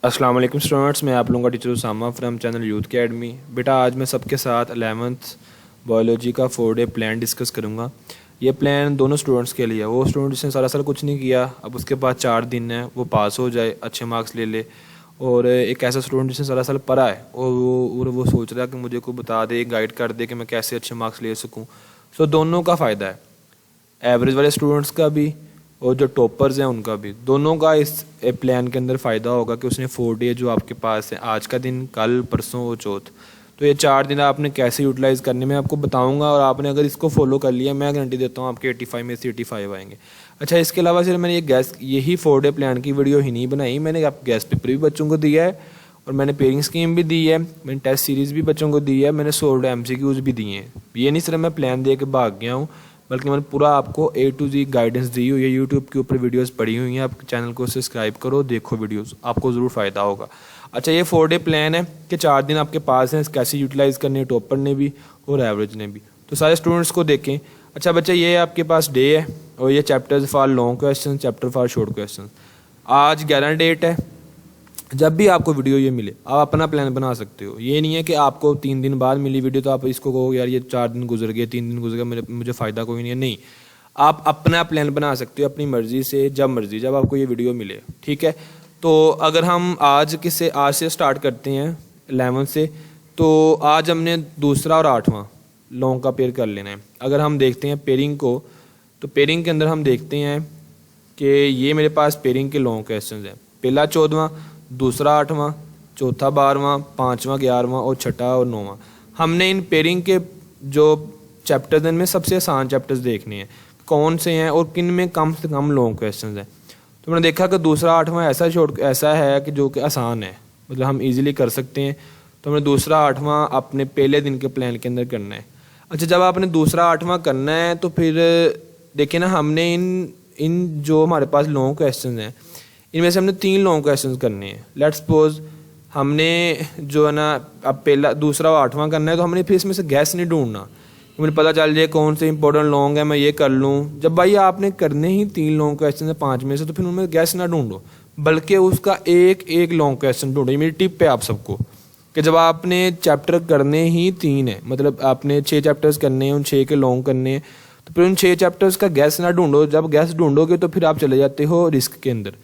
अस्सलाम वालेकुम स्टूडेंट्स, मैं आप लोगों का teacher Usama from channel youth academy. बेटा आज मैं सबके साथ 11th बायोलॉजी का 4 डे प्लान डिस्कस करूंगा। ये प्लान दोनों स्टूडेंट्स के लिए है। वो स्टूडेंट जिसने सारा साल कुछ नहीं किया, अब उसके पास 4 दिन है, वो पास हो जाए, अच्छे मार्क्स ले ले। और एक ऐसा स्टूडेंट जिसने सारा साल पढ़ा है और वो सोच रहा है कि मुझे को बता दे, गाइड कर दे कि मैं कैसे अच्छे मार्क्स ले सकूँ। सो दोनों का फ़ायदा है, एवरेज वाले स्टूडेंट्स का भी और जो टॉपर्स हैं उनका भी, दोनों का इस प्लान के अंदर फ़ायदा होगा कि उसने 4 डे जो आपके पास है, आज का दिन, कल, परसों और चौथ, तो ये 4 दिन आपने कैसे यूटिलाइज़ करने में आपको बताऊंगा। और आपने अगर इसको फॉलो कर लिया, मैं गारंटी देता हूँ आपके 85 में से 85 आएंगे। अच्छा, इसके अलावा सिर्फ मैंने यही 4 डे प्लान की वीडियो ही नहीं बनाई, मैंने आप गेस्ट पेपर भी बच्चों को दिया है, और मैंने पेयरिंग स्कीम भी दी है, मैंने टेस्ट सीरीज़ भी बच्चों को दी है, मैंने 100 MCQs भी दिए हैं। ये नहीं सिर्फ मैं प्लान दे के भाग गया हूँ, बल्कि मैंने पूरा आपको A to Z गाइडेंस दी हुई है। यूट्यूब के ऊपर वीडियोस पड़ी हुई हैं, आप चैनल को सब्सक्राइब करो, देखो वीडियोस, आपको ज़रूर फ़ायदा होगा। अच्छा, ये 4 डे प्लान है कि 4 दिन आपके पास हैं, कैसे यूटिलाइज़ करने, टॉपर ने भी और एवरेज ने भी, तो सारे स्टूडेंट्स को देखें। अच्छा बच्चा, ये आपके पास डे है और ये chapters for long question, chapter for short question. आज 11 डेट है। जब भी आपको वीडियो ये मिले, आप अपना प्लान बना सकते हो। ये नहीं है कि आपको 3 दिन बाद मिली वीडियो तो आप इसको कहो यार ये 4 दिन गुजर गए, 3 दिन गुजर गए, मुझे फ़ायदा कोई नहीं है। नहीं, आप अपना प्लान बना सकते हो अपनी मर्ज़ी से, जब मर्ज़ी, जब आपको ये वीडियो मिले। ठीक है, तो अगर हम आज से स्टार्ट करते हैं 11 से, तो आज हमने दूसरा और 8वां लॉन्ग का पेयर कर लेना है। अगर हम देखते हैं पेयरिंग को, तो पेयरिंग के अंदर हम देखते हैं कि ये मेरे पास पेयरिंग के लॉन्ग क्वेश्चन हैं। पहला 14वां, दूसरा 8वां, चौथा 12वां, 5वां 11वां और छठा और 9वां। हमने इन पेयरिंग के जो चैप्टर्स हैं, इनमें सबसे आसान चैप्टर्स देखने हैं कौन से हैं और किन में कम से कम लॉन्ग क्वेश्चंस हैं। तो मैंने देखा कि दूसरा 8वां ऐसा है कि जो कि आसान है, मतलब हम इजीली कर सकते हैं। तो हमने दूसरा 8वां अपने पहले दिन के प्लान के अंदर करना है। अच्छा, जब आपने दूसरा 8वां करना है तो फिर देखिए ना, हमने इन जो हमारे पास लॉन्ग क्वेश्चन हैं, इनमें से हमने 3 लॉन्ग क्वेश्चन करने हैं। लेट्स सपोज हमने जो है ना, अब पहला, दूसरा और 8वां करना है, तो हमने फिर इसमें से गैस नहीं ढूंढना, मुझे पता चल जाए कौन से इंपॉर्टेंट लॉन्ग है, मैं ये कर लूँ। जब भाई आपने करने ही 3 लॉन्ग क्वेश्चन है 5 में से, तो फिर उनमें गैस ना ढूंढो, बल्कि उसका एक लॉन्ग क्वेश्चन ढूंढो। ये मेरी टिप है आप सबको कि जब आपने चैप्टर करने ही 3 है, मतलब आपने 6 चैप्टर्स करने हैं, उन 6 के लॉन्ग करने हैं, तो फिर उन 6 चैप्टर्स का गैस ना ढूंढो। जब गैस ढूंढोगे तो फिर आप चले जाते हो रिस्क के अंदर।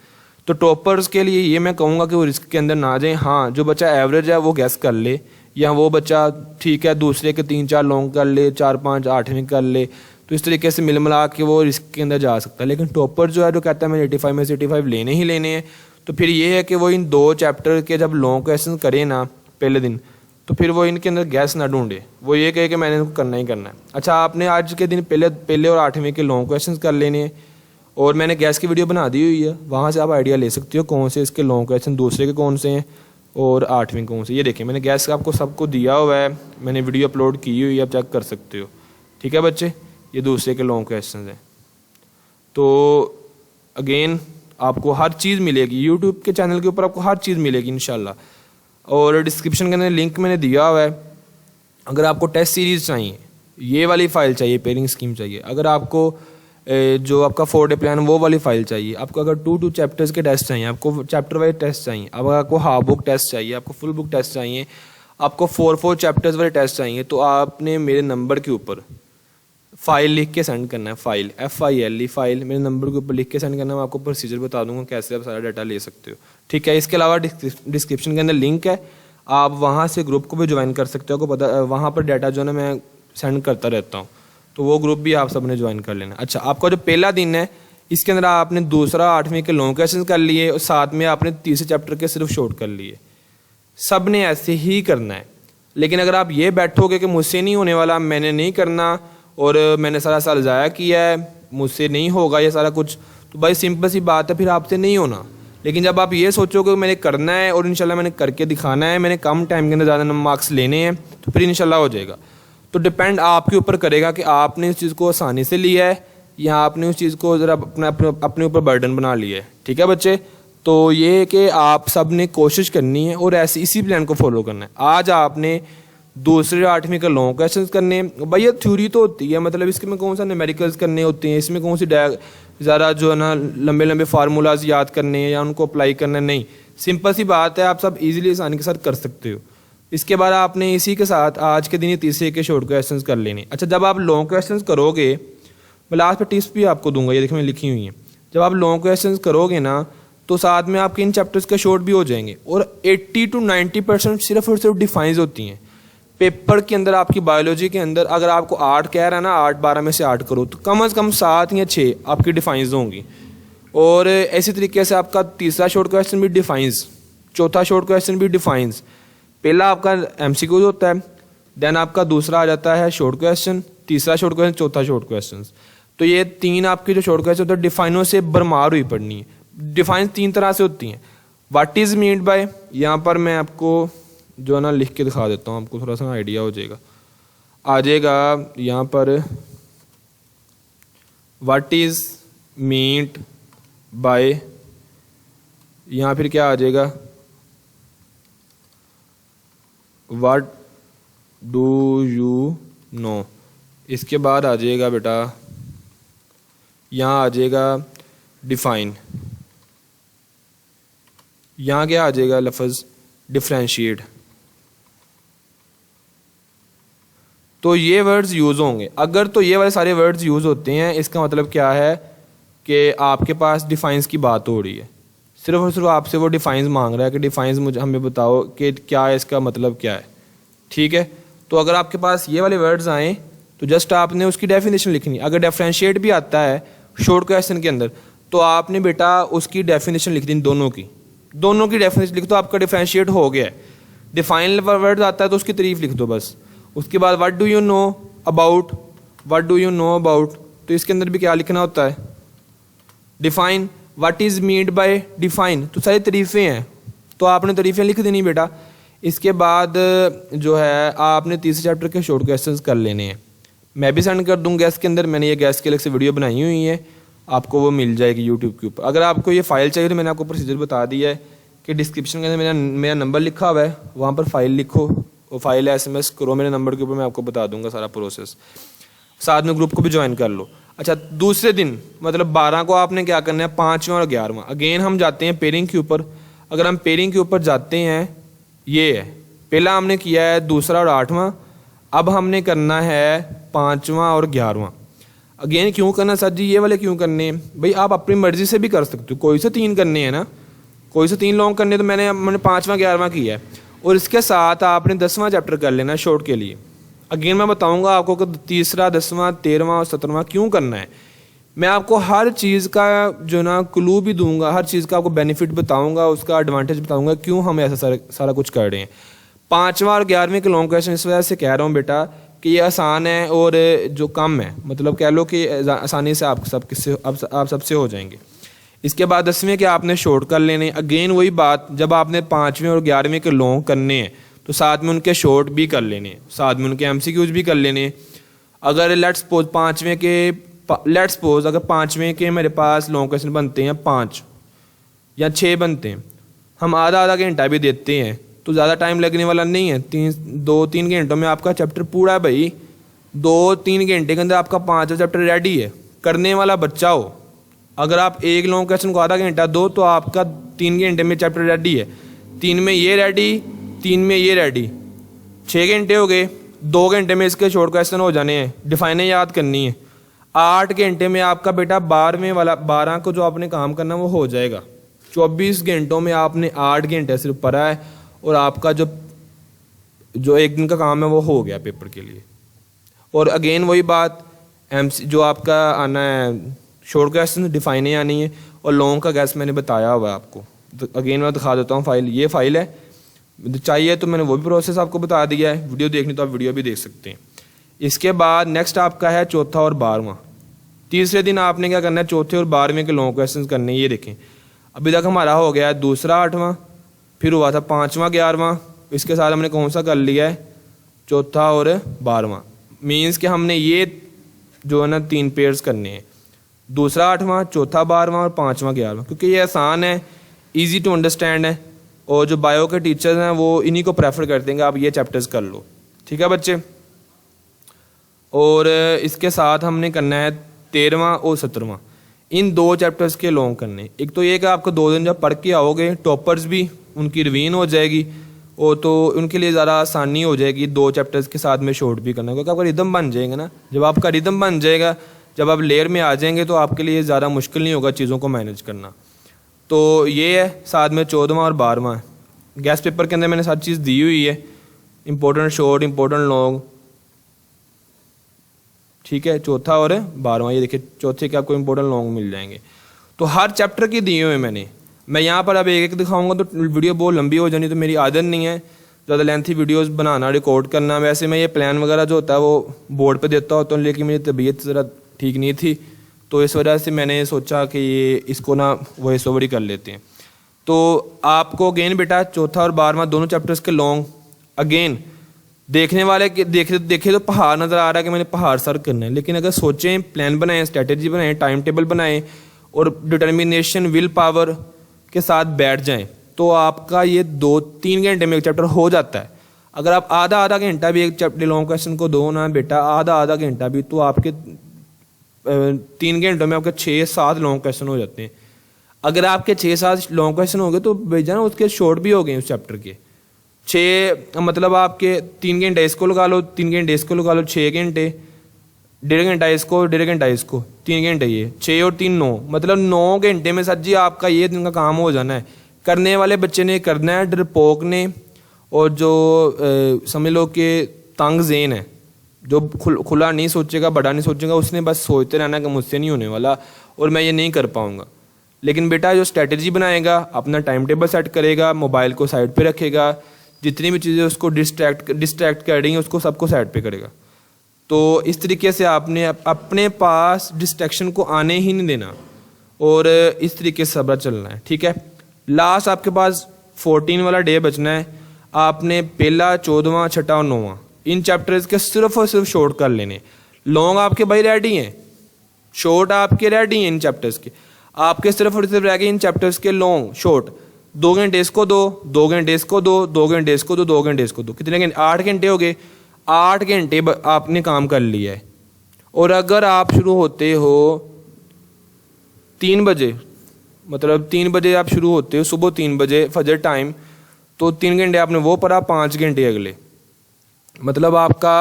तो टॉपर्स के लिए ये मैं कहूँगा कि वो रिस्क के अंदर ना जाएं। हाँ, जो बच्चा एवरेज है वो गैस कर ले, या वो बच्चा ठीक है दूसरे के 3-4 लॉन्ग कर ले, 4-5 8वें कर ले, तो इस तरीके से मिल मिला के वो रिस्क के अंदर जा सकता है। लेकिन टॉपर जो है, जो कहता है मैंने 85 में से 85 लेने ही लेने हैं, तो फिर ये है कि वो इन 2 चैप्टर के जब लॉन्ग क्वेश्चन करे ना पहले दिन, तो फिर वो इनके अंदर गैस ना ढूंढे, वो ये कहे कि मैंने इनको करना ही करना है। अच्छा, आपने आज के दिन पहले और 8वें के लॉन्ग क्वेश्चन कर लेने हैं, और मैंने गैस की वीडियो बना दी हुई है, वहाँ से आप आइडिया ले सकते हो कौन से इसके लॉन्ग क्वेश्चन दूसरे के कौन से हैं और 8वें कौन से। ये देखिए, मैंने गैस आपको सबको दिया हुआ है, मैंने वीडियो अपलोड की हुई है, आप चेक कर सकते हो। ठीक है बच्चे, ये दूसरे के लॉन्ग क्वेश्चन हैं। तो अगेन आपको हर चीज़ मिलेगी यूट्यूब के चैनल के ऊपर, आपको हर चीज़ मिलेगी इंशाल्लाह। और डिस्क्रिप्शन के अंदर लिंक मैंने दिया हुआ है। अगर आपको टेस्ट सीरीज़ चाहिए, ये वाली फ़ाइल चाहिए, पेयरिंग स्कीम चाहिए, अगर आपको जो आपका 4 डे प्लान वो वाली फाइल चाहिए, आपको अगर 2 चैप्टर्स के टेस्ट चाहिए, आपको चैप्टर वाइज टेस्ट चाहिए, अब आपको हाफ बुक टेस्ट चाहिए, आपको फुल बुक टेस्ट चाहिए, आपको 4 चैप्टर्स वाले टेस्ट चाहिए, तो आपने मेरे नंबर के ऊपर फाइल लिख के सेंड करना है। फाइल FILE फाइल मेरे नंबर के ऊपर लिख के सेंड करना है। मैं आपको प्रोसीजर बता दूंगा कैसे आप सारा डाटा ले सकते हो। ठीक है, इसके अलावा डिस्क्रिप्शन के अंदर लिंक है, आप वहाँ से ग्रुप को भी ज्वाइन कर सकते हो। आपको पता, वहाँ पर डाटा जो है ना मैं सेंड करता रहता हूँ, तो वो ग्रुप भी आप सब ने ज्वाइन कर लेना। अच्छा, आपका जो पहला दिन है, इसके अंदर आपने दूसरा 8वें के लॉन्ग क्वेश्चन कर लिए और साथ में आपने तीसरे चैप्टर के सिर्फ शॉर्ट कर लिए। सब ने ऐसे ही करना है। लेकिन अगर आप ये बैठोगे कि मुझसे नहीं होने वाला, मैंने नहीं करना और मैंने सारा साल ज़ाया किया है, मुझसे नहीं होगा ये सारा कुछ, तो भाई सिंपल सी बात है, फिर आपसे नहीं होना। लेकिन जब आप ये सोचोगे कि मैंने करना है और इंशाल्लाह मैंने करके दिखाना है, मैंने कम टाइम के अंदर ज़्यादा मार्क्स लेने हैं, तो फिर इंशाल्लाह हो जाएगा। तो डिपेंड आपके ऊपर करेगा कि आपने इस चीज़ को आसानी से लिया है या आपने उस चीज़ को ज़रा अपने ऊपर बर्डन बना लिया है। ठीक है बच्चे, तो ये कि आप सब ने कोशिश करनी है और ऐसे इसी प्लान को फॉलो करना है। आज आपने दूसरे 8वें का लॉन्ग क्वेश्चन करने हैं। भाई ये थ्योरी तो होती है, मतलब इसके में कौन सा न्यूमेरिकल्स करने होते हैं, इसमें कौन सी ज़्यादा जो है ना लंबे लंबे फार्मूलाज याद करने हैं या उनको अप्लाई करना नहीं। सिंपल सी बात है, आप सब इजीली आसानी के साथ कर सकते हो। इसके बाद आपने इसी के साथ आज के दिन ये तीसरे के शॉर्ट क्वेश्चंस कर लेने। अच्छा, जब आप लॉन्ग क्वेश्चंस करोगे, मैं लास्ट पे टिप्स भी आपको दूंगा, ये देखिए मैं लिखी हुई है। जब आप लॉन्ग क्वेश्चंस करोगे ना तो साथ में आपके इन चैप्टर्स के शॉर्ट भी हो जाएंगे और 80 to 90% सिर्फ और सिर्फ डिफाइंस होती हैं। पेपर के अंदर आपकी बायोलॉजी के अंदर अगर आपको 8 कह रहा है ना, 8-12 में से 8 करो तो कम से कम 7 या 6 आपकी डिफाइंस होंगी। और इसी तरीके से आपका तीसरा शॉर्ट क्वेश्चन भी डिफाइंस, चौथा शॉर्ट क्वेश्चन भी डिफाइंस। पहला आपका एमसीक्यूज होता है, देन आपका दूसरा आ जाता है शॉर्ट क्वेश्चन, तीसरा शॉर्ट क्वेश्चन, चौथा शॉर्ट क्वेश्चन। तो ये 3 आपके जो शॉर्ट क्वेश्चन होते हैं डिफाइनों से भरमार हुई पड़नी है। डिफाइंस 3 तरह से होती हैं। व्हाट इज मीन्ड बाय, यहाँ पर मैं आपको जो है ना लिख के दिखा देता हूँ, आपको थोड़ा सा आइडिया हो जाएगा, आ जाएगा यहाँ पर। व्हाट इज मीन्ड बाय, यहाँ फिर क्या आ जाएगा, व्हाट डू यू नो। इसके बाद आ जाएगा बेटा, यहाँ आ जाएगा डिफाइन, यहाँ क्या आ जाएगा लफ्ज़ डिफरेंशिएट। तो ये वर्ड्स यूज़ होंगे। अगर तो ये वाले सारे वर्ड्स यूज़ होते हैं, इसका मतलब क्या है कि आपके पास डिफाइंस की बात हो रही है। सिर्फ और सिर्फ आपसे वो डिफाइंस मांग रहा है कि डिफाइंस मुझे हमें बताओ कि क्या है, इसका मतलब क्या है। ठीक है, तो अगर आपके पास ये वाले वर्ड्स आए तो जस्ट आपने उसकी डेफिनेशन लिखनी। अगर डिफरेंशिएट भी आता है शॉर्ट क्वेश्चन के अंदर तो आपने बेटा उसकी डेफिनेशन लिख दी, दोनों की डेफिनेशन लिख दो, आपका डिफरेंशिएट हो गया है। डिफाइन वर्ड आता है तो उसकी तारीफ लिख दो बस। उसके बाद what do you know about, what do you know about, तो इसके अंदर भी क्या लिखना होता है, define. What is meant by define, तो सारी तारीफें हैं तो आपने तारीफें लिख देनी बेटा। इसके बाद जो है आपने तीसरे चैप्टर के शॉर्ट क्वेश्चंस कर लेने हैं। मैं भी सेंड कर दूँ गैस के अंदर, मैंने ये गैस के अलग से वीडियो बनाई हुई है, आपको वो मिल जाएगी यूट्यूब के ऊपर। अगर आपको ये फाइल चाहिए तो मैंने आपको प्रोसीजर बता दिया है कि डिस्क्रिप्शन के अंदर मेरा नंबर लिखा हुआ है, वहाँ पर फाइल लिखो, वो फाइल SMS करो मेरे नंबर के ऊपर, मैं आपको बता दूंगा सारा प्रोसेस। साथ में ग्रुप को भी ज्वाइन कर लो। अच्छा, दूसरे दिन मतलब 12 को आपने क्या करना है, 5वां और 11वां अगेन हम जाते हैं पेयरिंग के ऊपर। अगर हम पेयरिंग के ऊपर जाते हैं, ये है पहला हमने किया है दूसरा और 8वां, अब हमने करना है 5वां और 11वां। अगेन क्यों करना सर जी, ये वाले क्यों करने हैं भाई, आप अपनी मर्जी से भी कर सकते हो, कोई से 3 करने हैं ना, कोई से 3 लॉन्ग करने, तो मैंने 5वां 11वां किया है। और इसके साथ आपने 10वां चैप्टर कर लेना शॉर्ट के लिए। अगेन मैं बताऊंगा आपको कि तीसरा, 10वां, 13वां और 17वां क्यों करना है। मैं आपको हर चीज़ का जो ना क्लू भी दूंगा, हर चीज़ का आपको बेनिफिट बताऊंगा, उसका एडवांटेज बताऊंगा क्यों हम ऐसा सारा कुछ कर रहे हैं। 5वां और 11वें के लॉन्ग क्वेश्चन इस वजह से कह रहा हूँ बेटा कि ये आसान है और जो कम है, मतलब कह लो कि आसानी से आप सबसे हो जाएंगे। इसके बाद 10वें के आपने शॉर्ट कर लेने। अगेन वही बात, जब आपने 5वें और 11वें के लॉन्ग करने हैं तो साथ में उनके शॉर्ट भी कर लेने, साथ में उनके MCQs भी कर लेने। अगर लेट्स सपोज 5वें के अगर 5वें के मेरे पास लॉन्ग क्वेश्चन बनते हैं 5 या 6 बनते हैं, हम आधा घंटा भी देते हैं तो ज़्यादा टाइम लगने वाला नहीं है। 2-3 घंटों में आपका चैप्टर पूरा है भाई। 2-3 घंटे के अंदर आपका 5वां चैप्टर रेडी है। करने वाला बच्चा हो, अगर आप एक लॉन्ग क्वेश्चन को आधा घंटा दो तो आपका 3 घंटे में चैप्टर रेडी है। 3 में ये रेडी, 3 में ये रेडी, 6 घंटे हो गए। 2 घंटे में इसके शॉर्ट क्वेश्चन हो जाने हैं, डिफाइनें याद करनी है। 8 घंटे में आपका बेटा 12वें वाला 12 को जो आपने काम करना वो हो जाएगा। 24 घंटों में आपने 8 घंटे सिर्फ पढ़ा है और आपका जो एक दिन का काम है वो हो गया पेपर के लिए। और अगेन वही बात, जो आपका आना है शॉर्ट क्वेश्चन डिफाइनें आनी है और लॉन्ग का गैस मैंने बताया हुआ है आपको। तो अगेन मैं दिखा देता हूँ फाइल, ये फाइल है, चाहिए तो मैंने वो भी प्रोसेस आपको बता दिया है। वीडियो देखनी तो आप वीडियो भी देख सकते हैं। इसके बाद नेक्स्ट आपका है चौथा और 12वां। तीसरे दिन आपने क्या करना है, चौथे और 12वें के लॉन्ग क्वेश्चन करने। ये देखें अभी तक हमारा हो गया है दूसरा 8वां, फिर हुआ था 5वां 11वां, इसके साथ हमने कौन सा कर लिया है, चौथा और 12वां। मीन्स कि हमने ये जो है ना 3 पेयर्स करने हैं, दूसरा 8वां, चौथा 12वां और 5वां 11वां, क्योंकि ये आसान है, इजी टू अंडरस्टैंड है। और जो बायो के टीचर्स हैं वो इन्हीं को प्रेफर करते हैं कि आप ये चैप्टर्स कर लो। ठीक है बच्चे। और इसके साथ हमने करना है 13वां और 17वां। इन 2 चैप्टर्स के लॉन्ग करने। एक तो ये कि आपको 2 दिन जब पढ़ के आओगे, टॉपर्स भी उनकी रिवीन हो जाएगी और तो उनके लिए ज़्यादा आसानी हो जाएगी 2 चैप्टर्स के साथ में शॉर्ट भी करना, क्योंकि आपका रिदम बन जाएगा ना। जब आपका रिदम बन जाएगा, जब आप लेयर में आ जाएंगे, तो आपके लिए ज़्यादा मुश्किल नहीं होगा चीज़ों को मैनेज करना। तो ये है, साथ में 14वां और 12वां गेस्ट पेपर के अंदर मैंने सारी चीज़ दी हुई है, इंपॉर्टेंट शॉर्ट, इंपॉर्टेंट लॉन्ग, ठीक है। चौथा और 12वां, ये देखिए चौथे के आपको इंपॉर्टेंट लॉन्ग मिल जाएंगे। तो हर चैप्टर की दिए हुए मैं यहाँ पर अब एक एक दिखाऊंगा तो वीडियो बहुत लंबी हो जानी, तो मेरी आदत नहीं है ज़्यादा लेंथी वीडियोस बनाना, रिकॉर्ड करना। वैसे मैं ये प्लान वगैरह जो होता है वो बोर्ड पे देता होता हूँ, लेकिन मेरी तबीयत ज़रा ठीक नहीं थी, तो इस वजह से मैंने सोचा कि ये इसको ना वॉइस ओवर ही कर लेते हैं। तो आपको अगेन बेटा चौथा और 12वां दोनों चैप्टर्स के लॉन्ग अगेन देखने वाले देखे तो पहाड़ नज़र आ रहा है कि मैंने पहाड़ सर करना है, लेकिन अगर सोचें, प्लान बनाएं, स्ट्रेटेजी बनाएं, टाइम टेबल बनाएं और डिटर्मिनेशन, विल पावर के साथ बैठ जाएं, तो आपका ये 2-3 घंटे में एक चैप्टर हो जाता है। अगर आप आधा घंटा भी एक चैप्टर लॉन्ग क्वेश्चन को दो ना बेटा, आधा घंटा भी, तो आपके 3 घंटों में आपके 6-7 लॉन्ग क्वेश्चन हो जाते हैं। अगर आपके 6-7 लॉन्ग क्वेश्चन हो गए तो भेजा ना उसके शॉर्ट भी हो गए उस चैप्टर के 6, मतलब आपके 3 घंटे इसको लगा लो, 3 घंटे इसको लगा लो, 6 घंटे, 1.5 घंटा इसको, 1.5 घंटा इसको, 3 घंटे ये, 6 और 3 9, मतलब 9 घंटे में सर जी आपका ये दिन का काम हो जाना है। करने वाले बच्चे ने करना है, डरपोक ने और जो समझ लो कि तंग ज़ेन है, जो खुला नहीं सोचेगा, बड़ा नहीं सोचेगा, उसने बस सोचते रहना कि मुझसे नहीं होने वाला और मैं ये नहीं कर पाऊँगा। लेकिन बेटा जो स्ट्रेटजी बनाएगा, अपना टाइम टेबल सेट करेगा, मोबाइल को साइड पे रखेगा, जितनी भी चीज़ें उसको डिस्ट्रैक्ट कर रही हैं उसको सबको साइड पे करेगा। तो इस तरीके से आपने अपने पास डिस्ट्रैक्शन को आने ही नहीं देना और इस तरीके से सबरा चलना है, ठीक है। लास्ट आपके पास 14 वाला डे बचना है। आपने पहला, 14वां, 6वां और 9वां इन चैप्टर्स के सिर्फ और सिर्फ शॉर्ट कर लेने। लॉन्ग आपके भाई रेडी हैं, शॉर्ट आपके रेडी हैं इन चैप्टर्स के, आपके सिर्फ और सिर्फ रह गए इन चैप्टर्स के लॉन्ग शॉर्ट। 2 घंटे इसको दो, 2 घंटे इसको दो, 2 घंटे इसको दो, 2 घंटे इसको दो, कितने घंटे? 8 घंटे हो गए। 8 घंटे आपने काम कर लिया है। और अगर आप शुरू होते हो 3 बजे, मतलब 3 बजे आप शुरू होते हो, सुबह 3 बजे फजर टाइम, तो 3 घंटे आपने वो पढ़ा, 5 घंटे अगले, मतलब आपका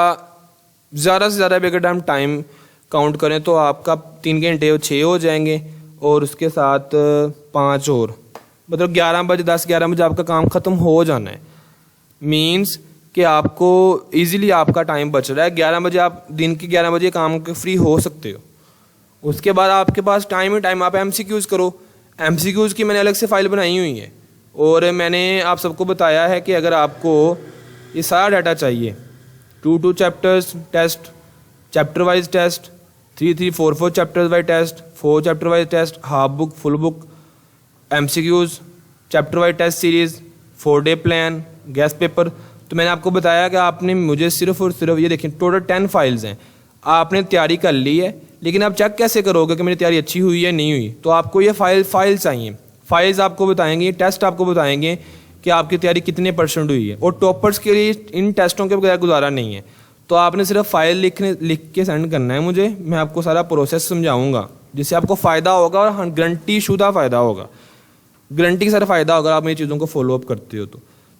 ज़्यादा से ज़्यादा अगर टाइम काउंट करें तो आपका 3 घंटे 6 हो जाएंगे और उसके साथ 5 और, मतलब 11 बजे 10-11 बजे आपका काम ख़त्म हो जाना है। मीन्स कि आपको इजीली आपका टाइम बच रहा है। 11 बजे आप दिन के 11 बजे काम के फ्री हो सकते हो। उसके बाद आपके पास टाइम ही टाइम, आप MCQs करो। MCQs की मैंने अलग से फाइल बनाई हुई है और मैंने आप सबको बताया है कि अगर आपको ये सारा डाटा चाहिए, 2 chapters test, chapter wise test, 3 4 chapters wise test, 4 chapter wise test, half book, full book, MCQs, chapter wise test series, 4 day plan, guest paper. तो मैंने आपको बताया कि आपने मुझे सिर्फ और सिर्फ ये देखें, टोटल 10 फाइल्स हैं, आपने तैयारी कर ली है, लेकिन आप चेक कैसे करोगे कि मेरी तैयारी अच्छी हुई है नहीं हुई? तो आपको ये फाइल चाहिए। फाइल्स आपको बताएंगे, टेस्ट आपको बताएंगे कि आपकी तैयारी कितने % हुई है। और टॉपर्स के लिए इन टेस्टों के बगैर गुजारा नहीं है। तो आपने सिर्फ फाइल लिख के सेंड करना है मुझे, मैं आपको सारा प्रोसेस समझाऊंगा जिससे आपको फ़ायदा होगा और गारंटी शुदा फ़ायदा होगा, गारंटी के साथ फ़ायदा होगा आप ये चीज़ों को फॉलोअप करते हो।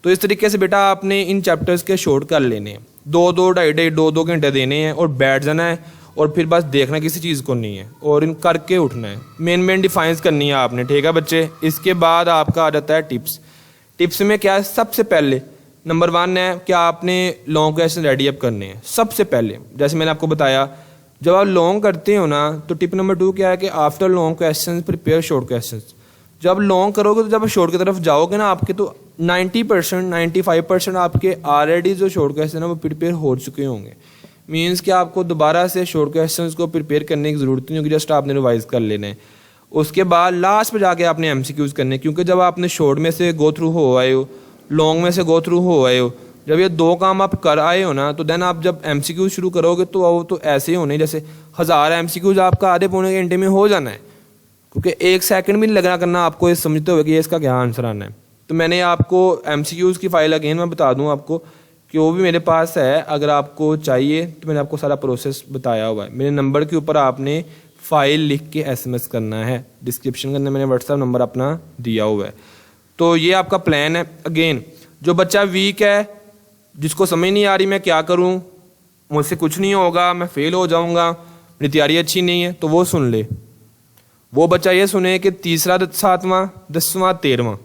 तो इस तरीके से बेटा आपने इन चैप्टर्स के शॉर्ट कर लेने हैं, 2-2, 2.5 घंटे देने हैं और बैठ जाना है और फिर बस देखना किसी चीज़ को नहीं है और इन करके उठना है। मेन डिफाइंस करनी है आपने, ठीक है बच्चे। इसके बाद आपका आ जाता है टिप्स। टिप्स में क्या है? सबसे पहले नंबर 1 है कि आपने लॉन्ग क्वेश्चन रेडी अप करने हैं सबसे पहले। जैसे मैंने आपको बताया, जब आप लॉन्ग करते हो ना, तो टिप नंबर 2 क्या है कि after long question prepare short question. जब लॉन्ग करोगे तो जब शॉर्ट की तरफ जाओगे ना, आपके तो 90% 95% आपके ऑलरेडी जो शॉर्ट क्वेश्चन है वो प्रिपेयर हो चुके होंगे। मीन्स कि आपको दोबारा से शॉर्ट क्वेश्चंस को प्रिपेयर करने की ज़रूरत नहीं होगी, जस्ट आपने रिवाइज कर लेना है। उसके बाद लास्ट पे जाके आपने MCQs करने, क्योंकि जब आपने शॉर्ट में से गो थ्रू हो आए हो, लॉन्ग में से गो थ्रू हो आए हो, जब ये 2 काम आप कर आए हो ना, तो देन आप जब MCQs शुरू करोगे तो वो तो ऐसे ही होने, जैसे 1000 MCQs आपका आधे पौने घंटे में हो जाना है, क्योंकि 1 सेकंड भी नहीं लगना करना आपको ये समझते हुए कि ये इसका क्या आंसर आना है। तो मैंने आपको MCQs की फाइल अगेन मैं बता दूं आपको कि वो भी मेरे पास है, अगर आपको चाहिए तो मैंने आपको सारा प्रोसेस बताया हुआ है। मेरे नंबर के ऊपर आपने फाइल लिख के SMS करना है। डिस्क्रिप्शन के अंदर मैंने व्हाट्सएप नंबर अपना दिया हुआ है। तो ये आपका प्लान है। अगेन जो बच्चा वीक है, जिसको समझ नहीं आ रही मैं क्या करूं, मुझसे कुछ नहीं होगा, मैं फेल हो जाऊंगा, मेरी तैयारी अच्छी नहीं है, तो वो सुन ले। वो बच्चा ये सुने कि तीसरा, सातवां, 10वां, 13वां,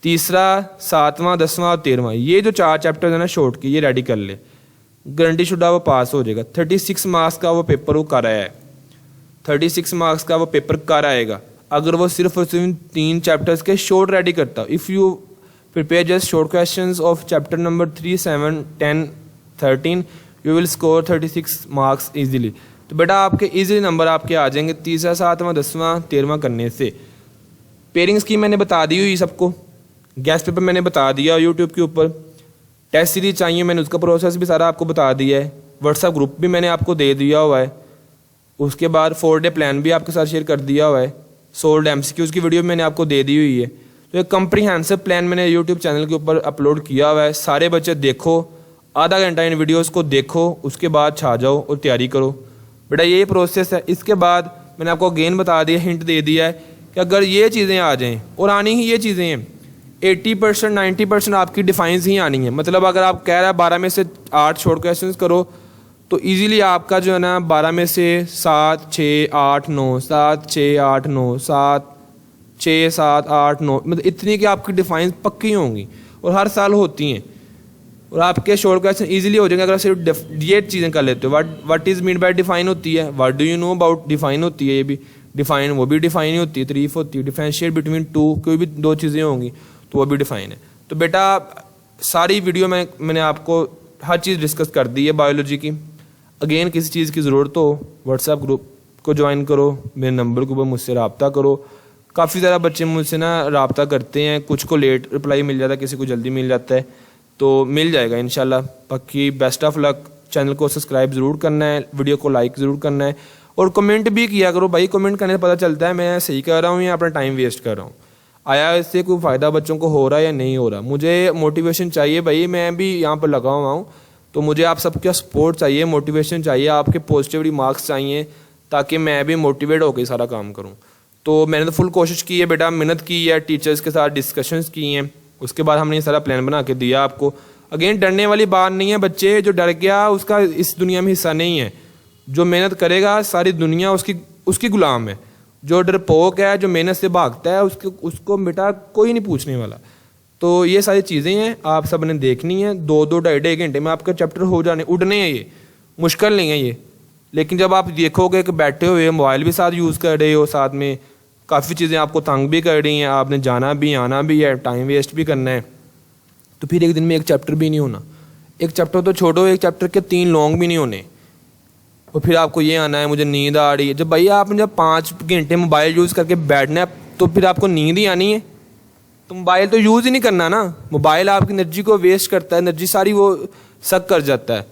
तीसरा, सातवां, 10वां और 13वां, ये जो 4 चैप्टर है ना शॉर्ट के, ये रेडी कर ले। गारंटी शुदा वो पास हो जाएगा। 36 मार्क्स का वो पेपर वो कर आया है। 36 मार्क्स का वो पेपर कर आएगा अगर वो सिर्फ और सिर्फ 3 चैप्टर्स के शॉर्ट रेडी करता। If you prepare just short questions of chapter number 3, 7, 10, 13, you will score 36 marks easily. तो बेटा आपके इजीली नंबर आपके आ जाएंगे तीसरा, सातवां, 10वां, 13वां करने से। पेयरिंग स्कीम मैंने बता दी हुई सबको, गेस्ट पेपर मैंने बता दिया यूट्यूब के ऊपर, टेस्ट सीरीज चाहिए मैंने उसका प्रोसेस भी सारा आपको बता दिया है, व्हाट्सएप ग्रुप भी मैंने आपको दे दिया हुआ है, उसके बाद 4 डे प्लान भी आपके साथ शेयर कर दिया हुआ है, सोल्ड MCQs की वीडियो मैंने आपको दे दी हुई है। तो एक कम्प्रीहेंसिव प्लान मैंने यूट्यूब चैनल के ऊपर अपलोड किया हुआ है। सारे बच्चे देखो, आधा घंटा इन वीडियोज़ को देखो, उसके बाद छा जाओ और तैयारी करो। बेटा ये प्रोसेस है। इसके बाद मैंने आपको अगेन बता दिया, हिंट दे दिया है कि अगर ये चीज़ें आ जाएं, और आनी ही ये चीज़ें हैं, 80% 90% आपकी डिफाइंस ही आनी है। मतलब अगर आप कह रहे हैं 12 में से 8 शॉर्ट क्वेश्चंस करो, तो इजीली आपका जो है ना 12 में से 7, 6, 8, 9, 7, 6, 8, 9, 7, 6, 7, 8, 9, मतलब इतनी कि आपकी डिफाइंस पक्की होंगी और हर साल होती हैं। और आपके शॉर्ट क्वेश्चन इजीली हो जाएंगे अगर सिर्फ ये चीज़ें कर लेते हो। What is mean by define होती है, what do you know about define होती है, ये भी डिफाइन, वो भी डिफाइन ही होती है। तारीफ होती है, डिफरेंशिएट बिटवीन 2, कोई भी 2 चीज़ें होंगी तो वो भी डिफाइन है। तो बेटा सारी वीडियो में मैंने आपको हर चीज़ डिस्कस कर दी है बायोलॉजी की। अगेन किसी चीज़ की ज़रूरत हो व्हाट्सएप ग्रुप को ज्वाइन करो, मेरे नंबर के ऊपर मुझसे रब्ता करो। काफ़ी ज़्यादा बच्चे मुझसे ना रब्ता करते हैं, कुछ को लेट रिप्लाई मिल जाता है, किसी को जल्दी मिल जाता है, तो मिल जाएगा इंशाल्लाह। बाकी बेस्ट ऑफ लक। चैनल को सब्सक्राइब ज़रूर करना है, वीडियो को लाइक ज़रूर करना है और कमेंट भी किया करो भाई। कमेंट करने से पता चलता है मैं सही कर रहा हूँ या अपना टाइम वेस्ट कर रहा हूँ, आया इससे कोई फ़ायदा बच्चों को हो रहा है या नहीं हो रहा। मुझे मोटिवेशन चाहिए भाई, मैं भी यहाँ पर लगा हुआ हूँ, तो मुझे आप सबका सपोर्ट चाहिए, मोटिवेशन चाहिए, आपके पॉजिटिव रिमार्क्स चाहिए, ताकि मैं भी मोटिवेट होकर सारा काम करूँ। तो मैंने तो फुल कोशिश की है बेटा, मेहनत की है, टीचर्स के साथ डिस्कशंस की हैं, उसके बाद हमने ये सारा प्लान बना के दिया आपको। अगेन डरने वाली बात नहीं है बच्चे, जो डर गया उसका इस दुनिया में हिस्सा नहीं है। जो मेहनत करेगा सारी दुनिया उसकी गुलाम है। जो डरपोक है, जो मेहनत से भागता है, उसको बेटा कोई नहीं पूछने वाला। तो ये सारी चीज़ें हैं आप सब ने देखनी है। 2-2, 2.5 घंटे में आपका चैप्टर हो जाने उड़ने हैं। ये मुश्किल नहीं है ये, लेकिन जब आप देखोगे कि बैठे हुए मोबाइल भी साथ यूज़ कर रहे हो, साथ में काफ़ी चीज़ें आपको तंग भी कर रही हैं, आपने जाना भी आना भी है, टाइम वेस्ट भी करना है, तो फिर एक दिन में एक चैप्टर भी नहीं होना। एक चैप्टर तो छोड़ो, एक चैप्टर के 3 लॉन्ग भी नहीं होने। और फिर आपको ये आना है मुझे नींद आ रही है। जब भैया आपने जब 5 घंटे मोबाइल यूज़ करके बैठना है तो फिर आपको नींद ही आनी है। तो मोबाइल तो यूज़ ही नहीं करना ना। मोबाइल आपकी एनर्जी को वेस्ट करता है, एनर्जी सारी वो सक कर जाता है।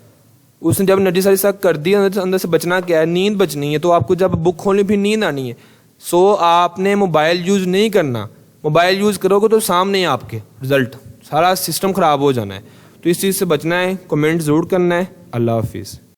उसने जब एनर्जी सारी सक कर दी, अंदर से बचना क्या है, नींद बचनी है। तो आपको जब बुक खोलनी फिर नींद आनी है। सो आपने मोबाइल यूज़ नहीं करना। मोबाइल यूज़ करोगे तो सामने आपके रिजल्ट सारा सिस्टम ख़राब हो जाना है। तो इस चीज़ से बचना है। कमेंट ज़रूर करना है। अल्लाह हाफिज़।